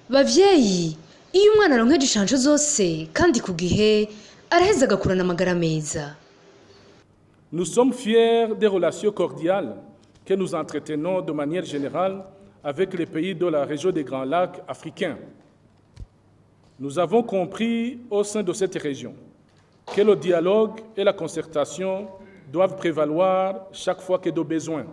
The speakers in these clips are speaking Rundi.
Bavyeyi, iyo umwana aronkeje inshansho zose kandi ku gihe araheza agakurana amagara meza. Nous sommes fiers des relations cordiales que nous entretenons de manière générale avec les pays de la région des Grands Lacs africains. Nous avons compris au sein de cette région que le dialogue et la concertation doivent prévaloir chaque fois que de besoin.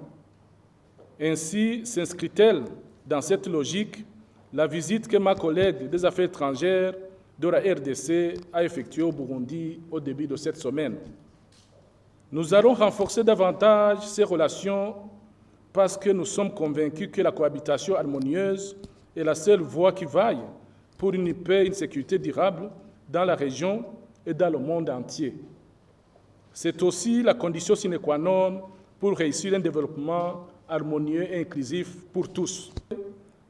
Ainsi s'inscrit-elle dans cette logique la visite que ma collègue des Affaires étrangères de la RDC a effectuée au Burundi au début de cette semaine. Nous allons renforcer davantage ces relations parce que nous sommes convaincus que la cohabitation harmonieuse est la seule voie qui vaille pour une paix et une sécurité durable dans la région et dans le monde entier. C'est aussi la condition sine qua non pour réussir un développement harmonieux et inclusif pour tous.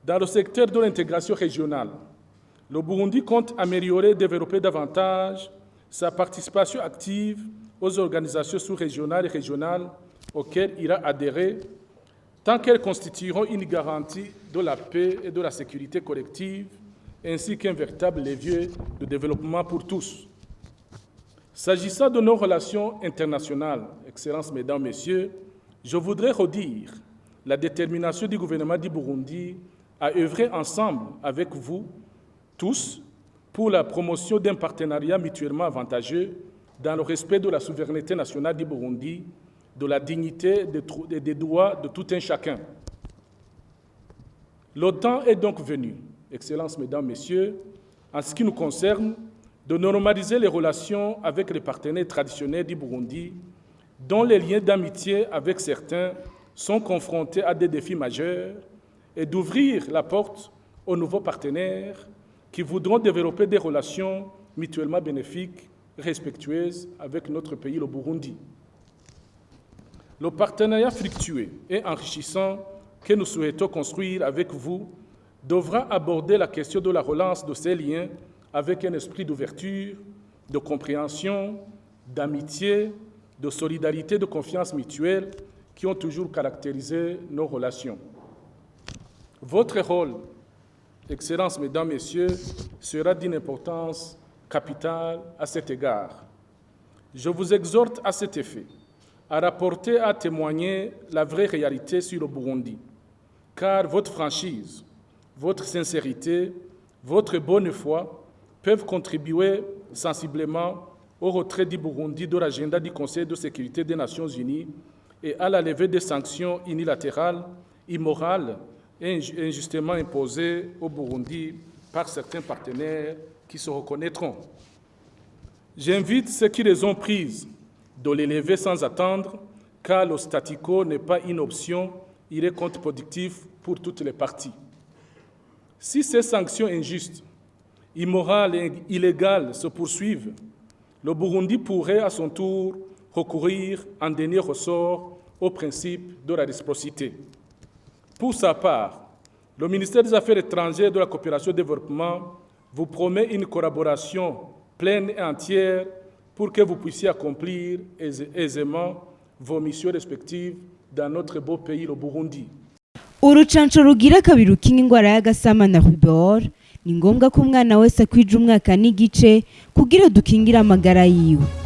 Dans le secteur de l'intégration régionale, le Burundi compte améliorer et développer davantage sa participation active aux organisations sous-régionales et régionales auxquelles il a adhéré, tant qu'elles constitueront une garantie de la paix et de la sécurité collective, ainsi qu'un véritable levier de développement pour tous. S'agissant de nos relations internationales, Excellences, Mesdames, Messieurs, je voudrais redire la détermination du gouvernement du Burundi à œuvrer ensemble avec vous tous pour la promotion d'un partenariat mutuellement avantageux dans le respect de la souveraineté nationale du Burundi, de la dignité et des droits de tout un chacun. Le temps est donc venu, Excellences, Mesdames, Messieurs, en ce qui nous concerne, de normaliser les relations avec les partenaires traditionnels du Burundi, dont les liens d'amitié avec certains sont confrontés à des défis majeurs, et d'ouvrir la porte aux nouveaux partenaires qui voudront développer des relations mutuellement bénéfiques, respectueuses avec notre pays, le Burundi. Le partenariat fructueux et enrichissant que nous souhaitons construire avec vous devra aborder la question de la relance de ces liens avec un esprit d'ouverture, de compréhension, d'amitié, de solidarité, de confiance mutuelle qui ont toujours caractérisé nos relations. Votre rôle, Excellences, Mesdames, Messieurs, sera d'une importance capitale à cet égard. Je vous exhorte à cet effet à rapporter, à témoigner la vraie réalité sur le Burundi, car votre franchise, votre sincérité, votre bonne foi peuvent contribuer sensiblement au retrait du Burundi de l'agenda du Conseil de sécurité des Nations Unies et à la levée des sanctions unilatérales, immorales et injustement imposées au Burundi par certains partenaires qui se reconnaîtront. J'invite ceux qui les ont prises de les lever sans attendre, car le statu quo n'est pas une option, il est contre-productif pour toutes les parties. Si ces sanctions injustes, immorales et illégales se poursuivent, le Burundi pourrait à son tour recourir en dernier ressort au principe de la réciprocité. Pour sa part, le ministère des Affaires étrangères et de la coopération et du développement vous promet une collaboration pleine et entière pour que vous puissiez accomplir aisément vos missions respectives dans notre beau pays, le Burundi. Urucanco rugira kabiri rukinga ingwara y'agasama na rubor ni ngombwa ko umwana wese akwije umwaka n'igice kugira dukingire amagara yiwe.